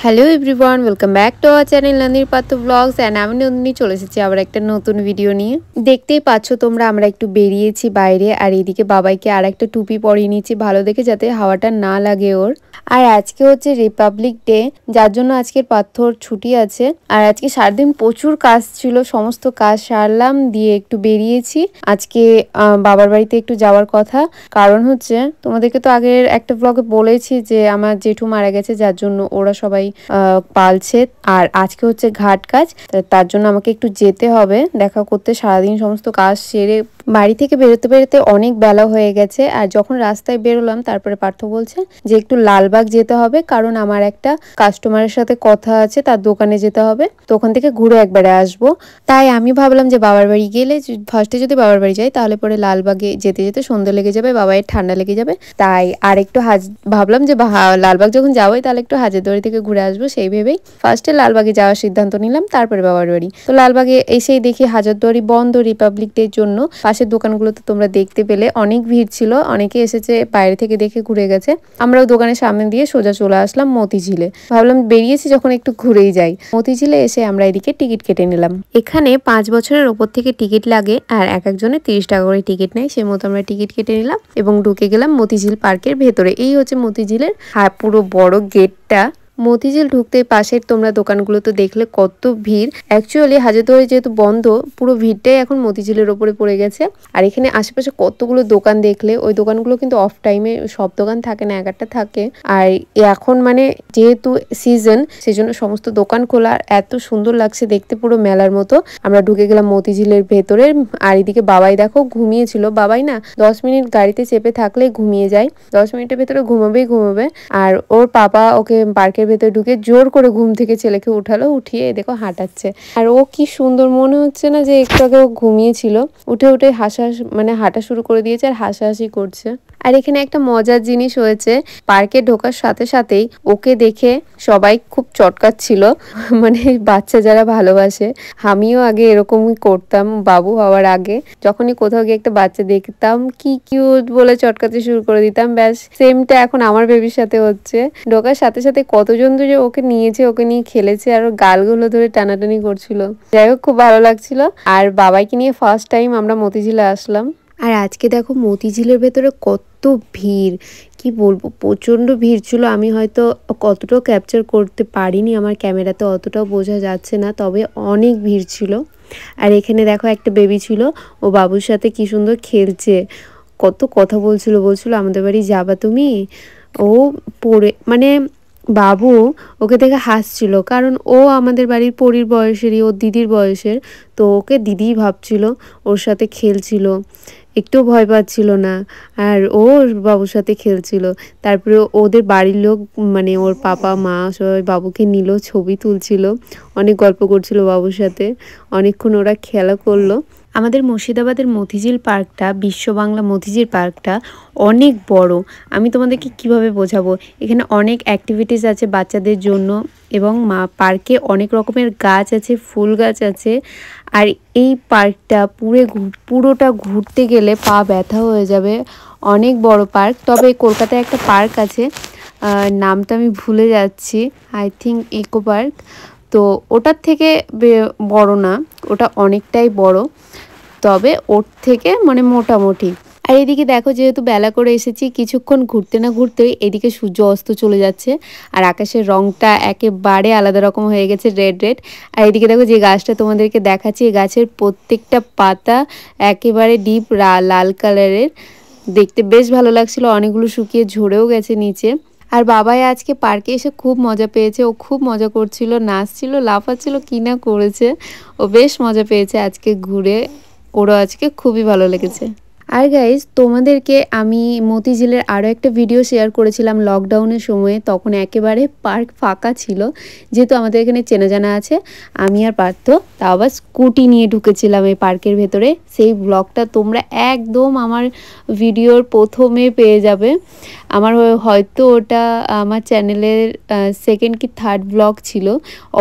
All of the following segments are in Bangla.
Hello everyone, welcome back to our channel Nandini পাত্র ব্লগস অ্যান্ড আমি নন্দিনী চলে এসেছি আবার একটা নতুন ভিডিও নিয়ে। দেখতেই পাচ্ছ তোমরা, আমরা একটু বেরিয়েছি বাইরে, আর এইদিকে বাবাইকে আর একটা টুপি পরিয়ে নিয়েছি ভালো দেখে, যাতে হাওয়াটা না লাগে ওর। আর আজকে হচ্ছে রিপাবলিক ডে, যার জন্য আজকের পাথর ছুটি আছে। আর আজকে সারাদিন প্রচুর কাজ ছিল, সমস্ত কাজ সারলাম, দিয়ে একটু বেরিয়েছি। আজকে বাবার বাড়িতে একটু যাওয়ার কথা, কারণ হচ্ছে তোমাদেরকে তো আগের একটা ব্লগে বলেছি যে আমার জেঠু মারা গেছে, যার জন্য ওরা সবাই পালছে। আর আজকে হচ্ছে ঘাট কাজ, তার জন্য আমাকে একটু যেতে হবে দেখা করতে। সারাদিন সমস্ত কাজ সেরে বাড়ি থেকে বেরোতে বেরোতে অনেক বেলা হয়ে গেছে। আর যখন রাস্তায় বেরোলাম, তারপরে পার্থ বলছে যে একটু লালবাগ যেতে হবে, কারণ আমার একটা কাস্টমারের সাথে কথা আছে, তার দোকানে যেতে হবে, তো ওখান থেকে ঘুরে একবারে আসবো। তাই আমি ভাবলাম যে বাবার বাড়ি গেলে ফার্স্টে যদি বাবার বাড়ি যাই, তাহলে পরে লালবাগে যেতে যেতে সন্ধ্যে লেগে যাবে, বাবাইয়ের ঠান্ডা লেগে যাবে। তাই আর একটু ভাবলাম যে লালবাগ যখন যাবোই, তাহলে একটু হাজারদুয়ারি থেকে ঘুরে আসবো, সেই ভেবেই ফার্স্টে লালবাগে যাওয়ার সিদ্ধান্ত নিলাম, তারপরে বাবার বাড়ি। তো লালবাগে এসেই দেখি হাজারদুয়ারি বন্ধ রিপাবলিক ডের জন্য। পাশের দোকানগুলোতে তোমরা দেখতে পেলে অনেক ভিড় ছিল, অনেকে এসেছে বাইরে থেকে দেখে ঘুরে গেছে। আমরাও দোকানের সামনে দিয়ে সোজা চলে আসলাম মতিঝিলে। ভাবলাম বেরিয়েছি যখন একটু ঘুরেই যাই। মতিঝিলে এসে আমরা এদিকে টিকিট কেটে নিলাম। এখানে 5 বছরের ওপর থেকে টিকিট লাগে, আর এক একজনের 30 টাকা করে টিকিট নেয়। সেই মতো আমরা টিকিট কেটে নিলাম এবং ঢুকে গেলাম মতিঝিল পার্কের ভেতরে। এই হচ্ছে মতিঝিলের পুরো বড় গেটটা। মতিঝিল ঢুকতে পাশের তোমরা দোকানগুলো তো দেখলে কত ভিড়। অ্যাকচুয়ালি হাজারদুয়ারি যেহেতু বন্ধ, পুরো ভিড়টাই এখন মতিঝিলের ওপরে পড়ে গেছে। আর এখানে আশেপাশে কতগুলো দোকান দেখলে, ওই দোকানগুলো কিন্তু অফ টাইমে সব দোকান থাকে না, এক একটা থাকে। আর এখন মানে যেহেতু সিজন, সেজন্য সমস্ত দোকান খোলা। আর এত সুন্দর লাগছে দেখতে, পুরো মেলার মতো। আমরা ঢুকে গেলাম মতিঝিলের ভেতরে। আর এদিকে বাবাই দেখো ঘুমিয়েছিল। বাবাই না 10 মিনিট গাড়িতে চেপে থাকলে ঘুমিয়ে যায়, 10 মিনিটের ভেতরে ঘুমাবে। আর ওর পাপা ওকে পার্কের ভেতরে ঢুকে জোর করে ঘুম থেকে ছেলেকে উঠালো, উঠিয়ে দেখো হাঁটাচ্ছে। আর ও কি সুন্দর, মনে হচ্ছে না যে একটু আগে ও ঘুমিয়েছিল। উঠে মানে হাঁটা শুরু করে দিয়েছে আর হাসাহাসি করছে। আর এখানে একটা মজার জিনিস হয়েছে, পার্কে ঢোকার সাথে সাথেই ওকে দেখে সবাই খুব চটকাচ্ছিল, মানে বাচ্চা যারা ভালোবাসে। আমিও আগে এরকমই করতাম বাবু হওয়ার আগে, যখনই কোথাও গিয়ে একটা বাচ্চা দেখতাম কি কিউট বলে চটকাতে শুরু করে দিতাম। ব্যাস সেমটা এখন আমার বেবির সাথে হচ্ছে। ঢোকার সাথে সাথে কতজন তো যে ওকে নিয়েছে, ওকে নিয়ে খেলেছে, আর গালগুলো ধরে টানাটানি করছিল। যাই হোক, খুব ভালো লাগছিল। আর বাবাইকে নিয়ে ফার্স্ট টাইম আমরা মতিঝিলে আসলাম। আর আজকে দেখো মতিঝিলের ভেতরে কত ভিড়, কি বলবো, প্রচণ্ড ভিড় ছিল। আমি হয়তো কতটাও ক্যাপচার করতে পারিনি, আমার ক্যামেরাতে অতটাও বোঝা যাচ্ছে না, তবে অনেক ভিড় ছিল। আর এখানে দেখো একটা বেবি ছিল, ও বাবুর সাথে কি সুন্দর খেলছে, কত কথা বলছিল আমাদের বাড়ি যাবা তুমি। ও পড়ে মানে বাবু ওকে দেখে হাসছিল, কারণ ও আমাদের বাড়ির পরীর বয়সেরই, ওর দিদির বয়সের, তো ওকে দিদিই ভাবছিল, ওর সাথে খেলছিল, একটু ভয় পাচ্ছিল না। আর ও বাবুর সাথে খেলছিল। তারপরে ওদের বাড়ির লোক মানে ওর পাপা মা সবাই বাবুকে নিল, ছবি তুলছিল, অনেক গল্প করছিল বাবুর সাথে, অনেকক্ষণ ওরা খেলা করলো। আমাদের মুর্শিদাবাদের মতিঝিল পার্কটা, বিশ্ব বাংলা মতিঝিল পার্কটা অনেক বড়। আমি তোমাদেরকে কিভাবে বোঝাবো, এখানে অনেক অ্যাক্টিভিটিস আছে বাচ্চাদের জন্য, এবং পার্কে অনেক রকমের গাছ আছে, ফুল গাছ আছে। আর এই পার্কটা পুরোটা ঘুরতে গেলে পা ব্যথা হয়ে যাবে, অনেক বড় পার্ক। তবে কলকাতায় একটা পার্ক আছে, নামটা আমি ভুলে যাচ্ছি, আই থিঙ্ক ইকো পার্ক। তো ওটার থেকে বড় না, ওটা অনেকটাই বড়, তবে ওর থেকে মানে মোটামুটি। আর এদিকে দেখো, যেহেতু বেলা করে এসেছি, কিছুক্ষণ ঘুরতে না ঘুরতেই এদিকে সূর্য অস্ত চলে যাচ্ছে, আর আকাশের রংটা একেবারে আলাদা রকম হয়ে গেছে, রেড। আর এদিকে দেখো যে গাছটা তোমাদেরকে দেখাচ্ছি, এই গাছের প্রত্যেকটা পাতা একেবারে ডিপ লাল কালারের, দেখতে বেশ ভালো লাগছিল। অনেকগুলো শুকিয়ে ঝরেও গেছে নিচে। আর বাবাই আজকে পার্কে এসে খুব মজা পেয়েছে, ও খুব মজা করছিল, নাচছিল, লাফাচ্ছিল, কি না করেছে। ও বেশ মজা পেয়েছে আজকে ঘুরে, ওরও আজকে খুবই ভালো লেগেছে। আর গাইজ, তোমাদেরকে আমি মতিঝিলের আরও একটা ভিডিও শেয়ার করেছিলাম লকডাউনের সময়ে, তখন একেবারে পার্ক ফাঁকা ছিল। যেহেতু আমাদের এখানে চেনা জানা আছে, আমি আর পার্থ তাও আবার স্কুটি নিয়ে ঢুকেছিলাম এই পার্কের ভেতরে। সেই ব্লগটা তোমরা একদম আমার ভিডিওর প্রথমে পেয়ে যাবে। আমার হয়তো ওটা আমার চ্যানেলের সেকেন্ড কি থার্ড ব্লগ ছিল,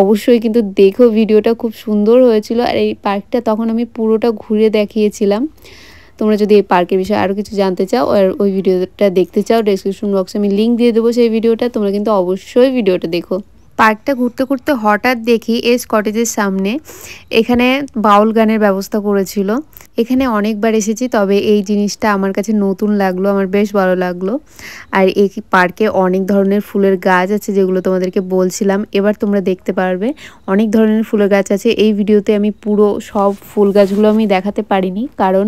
অবশ্যই কিন্তু দেখো, ভিডিওটা খুব সুন্দর হয়েছিল। আর এই পার্কটা তখন আমি পুরোটা ঘুরে দেখিয়েছিলাম। তোমরা যদি এই পার্কের বিষয়ে আরও কিছু জানতে চাও আর ওই ভিডিওটা দেখতে চাও, ডেসক্রিপশন বক্সে আমি লিঙ্ক দিয়ে দেবো সেই ভিডিওটা, তোমরা কিন্তু অবশ্যই ভিডিওটা দেখো। পার্কটা ঘুরতে ঘুরতে হঠাৎ দেখি এস কটেজের সামনে এখানে বাউল গানের ব্যবস্থা করেছিল। এখানে অনেকবার এসেছি, তবে এই জিনিসটা আমার কাছে নতুন লাগলো, আমার বেশ ভালো লাগলো। আর এই পার্কে অনেক ধরনের ফুলের গাছ আছে, যেগুলো তোমাদেরকে বলছিলাম। এবার তোমরা দেখতে পারবে অনেক ধরনের ফুলের গাছ আছে। এই ভিডিওতে আমি পুরো সব ফুল গাছগুলো আমি দেখাতে পারিনি, কারণ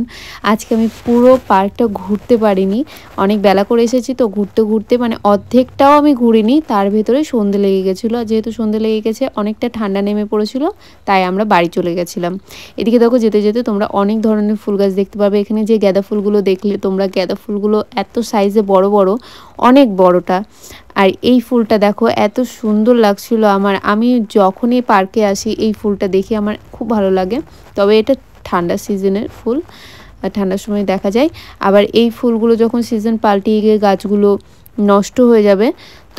আজকে আমি পুরো পার্কটা ঘুরতে পারিনি। অনেক বেলা করে এসেছি তো, ঘুরতে ঘুরতে মানে অর্ধেকটাও আমি ঘুরিনি, তার ভেতরে সন্ধে লেগে গেছিলো। যেহেতু সন্ধে লেগে গেছে, অনেকটা ঠান্ডা নেমে পড়েছিল, তাই আমরা বাড়ি চলে গেছিলাম। এদিকে দেখো যেতে যেতে তোমরা অনেক ধরনের ফুল গাছ দেখতে পারবে। এখানে যে গাঁদা ফুলগুলো দেখলে তোমরা, গাঁদা ফুলগুলো এত সাইজে বড় বড়, অনেক বড়টা। আর এই ফুলটা দেখো এত সুন্দর লাগছিল আমার। আমি যখনই পার্কে আসি এই ফুলটা দেখি আমার খুব ভালো লাগে। তবে এটা ঠান্ডা সিজনের ফুল, ঠান্ডার সময় দেখা যায়। আবার এই ফুলগুলো যখন সিজন পাল্টিয়ে গিয়ে গাছগুলো নষ্ট হয়ে যাবে,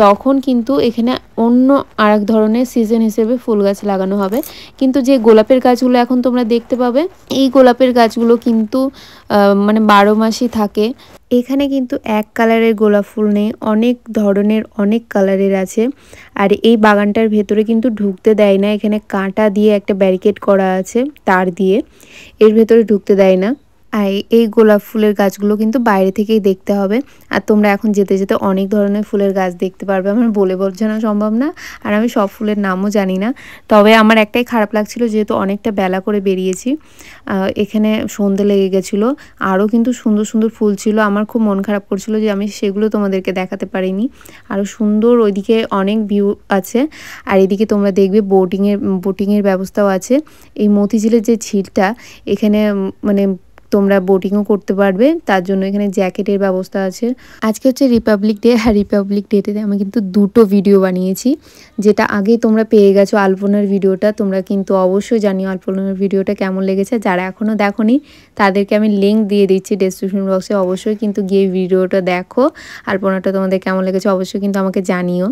তখন কিন্তু এখানে অন্য আরেক ধরনের সিজন হিসেবে ফুল গাছ লাগানো হবে। কিন্তু যে গোলাপের গাছগুলো এখন তোমরা দেখতে পাবে, এই গোলাপের গাছগুলো কিন্তু মানে 12 মাসই থাকে। এখানে কিন্তু এক কালারের গোলাপ ফুল নেই, অনেক ধরনের অনেক কালারের আছে। আর এই বাগানটার ভেতরে কিন্তু ঢুকতে দেয় না, এখানে কাঁটা দিয়ে একটা ব্যারিকেড করা আছে তার দিয়ে, এর ভেতরে ঢুকতে দেয় না। আর এই গোলাপ ফুলের গাছগুলো কিন্তু বাইরে থেকেই দেখতে হবে। আর তোমরা এখন যেতে যেতে অনেক ধরনের ফুলের গাছ দেখতে পারবে, আমার বলে বোঝানো সম্ভব না। আর আমি সব ফুলের নামও জানি না। তবে আমার একটাই খারাপ লাগছিল, যেহেতু অনেকটা বেলা করে বেরিয়েছি, এখানে সন্ধে লেগে গেছিলো। আরও কিন্তু সুন্দর সুন্দর ফুল ছিল, আমার খুব মন খারাপ করছিল যে আমি সেগুলো তোমাদেরকে দেখাতে পারিনি। আরও সুন্দর ওইদিকে অনেক ভিউ আছে। আর এদিকে তোমরা দেখবে বোটিংয়ের ব্যবস্থাও আছে। এই মতিঝিলের যে ঝিলটা, এখানে মানে তোমরা বোটিংও করতে পারবে, তার জন্য এখানে জ্যাকেটের ব্যবস্থা আছে। আজকে হচ্ছে রিপাবলিক ডে, আর রিপাবলিক ডেতে আমি কিন্তু দুটো ভিডিও বানিয়েছি, যেটা আগেই তোমরা পেয়ে গেছো আলপনার ভিডিওটা। তোমরা কিন্তু অবশ্যই জানিও আলপনার ভিডিওটা কেমন লেগেছে। যারা এখনও দেখোনি তাদেরকে আমি লিঙ্ক দিয়ে দিচ্ছি ডেসক্রিপশন বক্সে, অবশ্যই কিন্তু গিয়ে ভিডিওটা দেখো। আলপনাটা তোমাদের কেমন লেগেছে অবশ্যই কিন্তু আমাকে জানিও।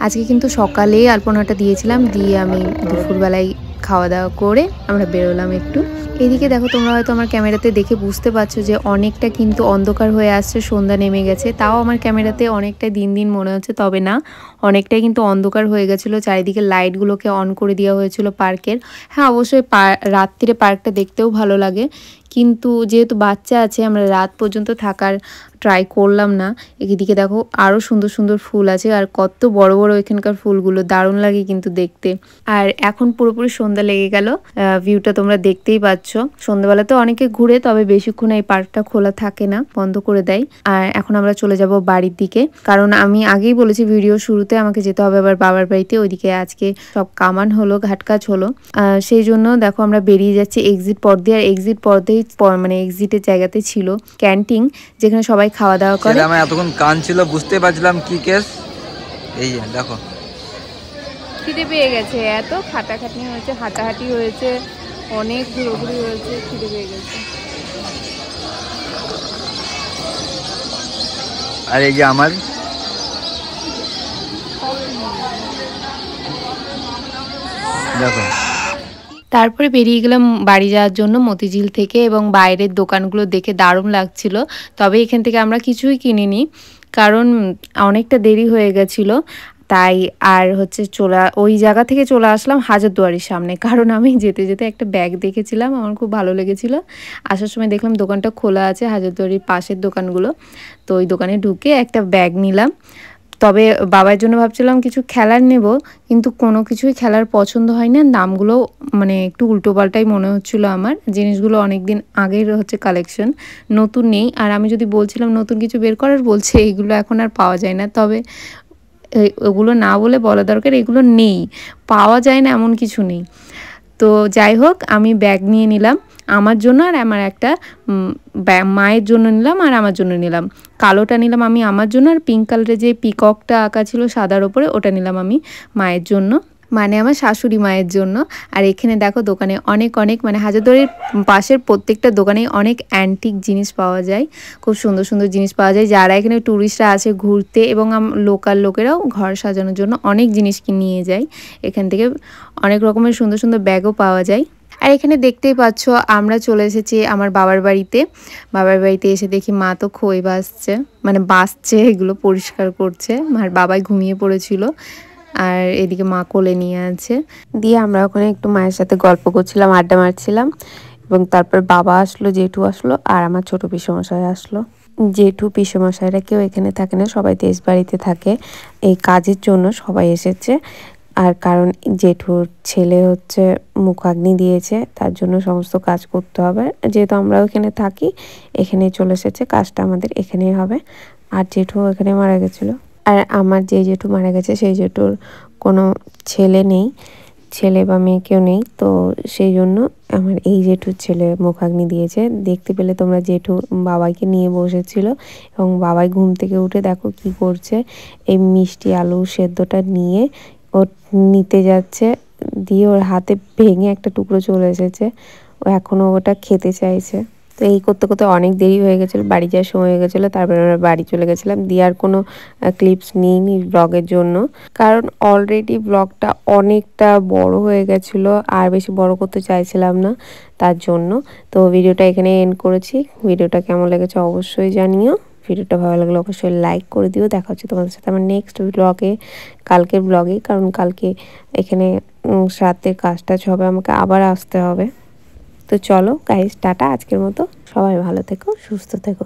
আজকে কিন্তু সকালেই আলপনাটা দিয়েছিলাম, দিয়ে আমি দুপুরবেলায় খাওয়া দাওয়া করে আমরা বেরোলাম একটু। এদিকে দেখো তোমরা হয়তো আমার ক্যামেরাতে দেখে বুঝতে পারছো যে অনেকটা কিন্তু অন্ধকার হয়ে আসছে, সন্ধ্যা নেমে গেছে। তাও আমার ক্যামেরাতে অনেকটা দিন দিন মনে হচ্ছে, তবে না, অনেকটাই কিন্তু অন্ধকার হয়ে গেছিলো। চারিদিকে লাইটগুলোকে অন করে দেওয়া হয়েছিল পার্কের। হ্যাঁ, অবশ্যই রাত্রিরে পার্কটা দেখতেও ভালো লাগে, কিন্তু যেহেতু বাচ্চা আছে আমরা রাত পর্যন্ত থাকার ট্রাই করলাম না। এদিকে দেখো আরও সুন্দর সুন্দর ফুল আছে, আর কত বড় বড় এখানকার ফুলগুলো, দারুণ লাগে কিন্তু দেখতে। আর এখন পুরোপুরি সন্ধ্যা লেগে গেল, ভিউটা তোমরা দেখতেই পাচ্ছ। সন্ধ্যাবেলা তো অনেকে ঘুরে, তবে বেশিক্ষণ এই পার্কটা খোলা থাকে না, বন্ধ করে দেয়। আর এখন আমরা চলে যাব বাড়ির দিকে, কারণ আমি আগেই বলেছি ভিডিও শুরুতে আমাকে যেতে হবে আবার বাবার বাড়িতে। ওইদিকে আজকে সব কামান হলো, ঘাট কাজ হলো, সেই জন্য দেখো আমরা বেরিয়ে যাচ্ছি এক্সিট পথ দিয়ে। আর এক্সিট পথেই মানে এক্সিটের জায়গাতে ছিল ক্যান্টিন, যেখানে সবাই খাওয়া দাওয়া করে। আমার এতক্ষণ কান ছিল, বুঝতে পারছিলাম কি কেস। এই যে দেখো, খিদে পেয়ে গেছে, এত খাটাখাটনি হয়েছে, হাঁটাহাঁটি হয়েছে, অনেক ঘুরোঘুরি হয়েছে, খিদে পেয়ে গেছে। আর এই যে আমার দেখো, তারপরে বেরিয়ে গেলাম বাড়ি যাওয়ার জন্য মতিঝিল থেকে, এবং বাইরের দোকানগুলো দেখে দারুণ লাগছিল। তবে এখান থেকে আমরা কিছুই কিনিনি, কারণ অনেকটা দেরি হয়ে গেছিলো, তাই। আর হচ্ছে ওই জায়গা থেকে চলে আসলাম হাজারদুয়ারির সামনে, কারণ আমি যেতে যেতে একটা ব্যাগ দেখেছিলাম, আমার খুব ভালো লেগেছিল। আসার সময় দেখলাম দোকানটা খোলা আছে, হাজারদুয়ারির পাশের দোকানগুলো, তো ওই দোকানে ঢুকে একটা ব্যাগ নিলাম। তবে বাবার জন্য ভাবছিলাম কিছু খেলার নেব, কিন্তু কোনো কিছুই খেলার পছন্দ হয় না। দামগুলো মানে একটু উল্টোপাল্টাই মনে হচ্ছিলো আমার। জিনিসগুলো অনেক দিন আগের হচ্ছে কালেকশন, নতুন নেই। আর আমি যদি বলছিলাম নতুন কিছু বের করার, বলছে এইগুলো এখন আর পাওয়া যায় না। তবে ওগুলো না বলে বলা দরকার এগুলো নেই, পাওয়া যায় না এমন কিছু নেই। তো যাই হোক, আমি ব্যাগ নিয়ে নিলাম আমার জন্য, আর আমার একটা মায়ের জন্য নিলাম, আর আমার জন্য নিলাম। কালোটা নিলাম আমি আমার জন্য, আর পিঙ্ক কালারের যে পিককটা আঁকা ছিল সাদার ওপরে, ওটা নিলাম আমি মায়ের জন্য, মানে আমার শাশুড়ি মায়ের জন্য। আর এখানে দেখো দোকানে অনেক অনেক মানে হাজারদুয়ারির পাশের প্রত্যেকটা দোকানে অনেক অ্যান্টিক জিনিস পাওয়া যায়, খুব সুন্দর সুন্দর জিনিস পাওয়া যায়। যারা এখানে ট্যুরিস্টরা আছে ঘুরতে, এবং লোকাল লোকেরাও ঘর সাজানোর জন্য অনেক জিনিস নিয়ে যায় এখান থেকে। অনেক রকমের সুন্দর সুন্দর ব্যাগও পাওয়া যায়। আর এখানে দেখতেই পাচ্ছ আমরা চলে এসেছি আমার বাবার বাড়িতে। বাবার বাড়িতে এসে দেখি মা তো খই বাসছে, মানে বাসছে, এগুলো পরিষ্কার করছে। আর বাবাই ঘুমিয়ে পড়েছিল, আর এদিকে মা কোলে নিয়ে আছে। দিয়ে আমরা ওখানে একটু মায়ের সাথে গল্প করছিলাম, আড্ডা মারছিলাম। এবং তারপর বাবা আসলো, জেঠু আসলো, আর আমার ছোট পিসেমশাই আসলো। জেঠু পিসেমশাইরা কেউ এখানে থাকে না, সবাই দেশ বাড়িতে থাকে। এই কাজের জন্য সবাই এসেছে। আর কারণ জেঠুর ছেলে হচ্ছে মুখাগ্নি দিয়েছে, তার জন্য সমস্ত কাজ করতে হবে। যেহেতু আমরাও এখানে থাকি, এখানে চলে এসেছে, কাজটা আমাদের এখানেই হবে। আর জেঠু এখানে মারা গেছিলো। আর আমার যে জেঠু মারা গেছে সেই জেঠুর কোনো ছেলে নেই, ছেলে বা মেয়ে কেউ নেই। তো সেই জন্য আমার এই জেঠুর ছেলে মুখাগ্নি দিয়েছে। দেখতে পেলে তোমরা, জেঠু বাবাইকে নিয়ে বসেছিল এবং বাবাই ঘুম থেকে উঠে দেখো কি করছে, এই মিষ্টি আলু সেদ্ধটা নিয়ে ও নিতে যাচ্ছে। দিয়ে ওর হাতে ভেঙে একটা টুকরো চলে এসেছে, ও এখনও ওটা খেতে চাইছে। তো এই করতে করতে অনেক দেরি হয়ে গেছিলো, বাড়ি যাওয়ার সময় হয়ে গেছিলো। তারপরে আমরা বাড়ি চলে গেছিলাম। দিয়ে আর কোনো ক্লিপস নিইনি ব্লগের জন্য, কারণ অলরেডি ব্লগটা অনেকটা বড় হয়ে গেছিলো, আর বেশি বড় করতে চাইছিলাম না, তার জন্য। তো ভিডিওটা এখানে এন্ড করেছি। ভিডিওটা কেমন লেগেছে অবশ্যই জানিও। ভিডিওটা ভালো লাগলে অবশ্যই লাইক করে দিও। দেখা হচ্ছে তোমাদের সাথে আমার নেক্সট ব্লগে, কালকের ব্লগে, কারণ কালকে এখানে সাথে কাজ টাজ হবে, আমাকে আবার আসতে হবে। তো চলো গাইস, টাটা আজকের মতো। সবাই ভালো থেকো, সুস্থ থেকো।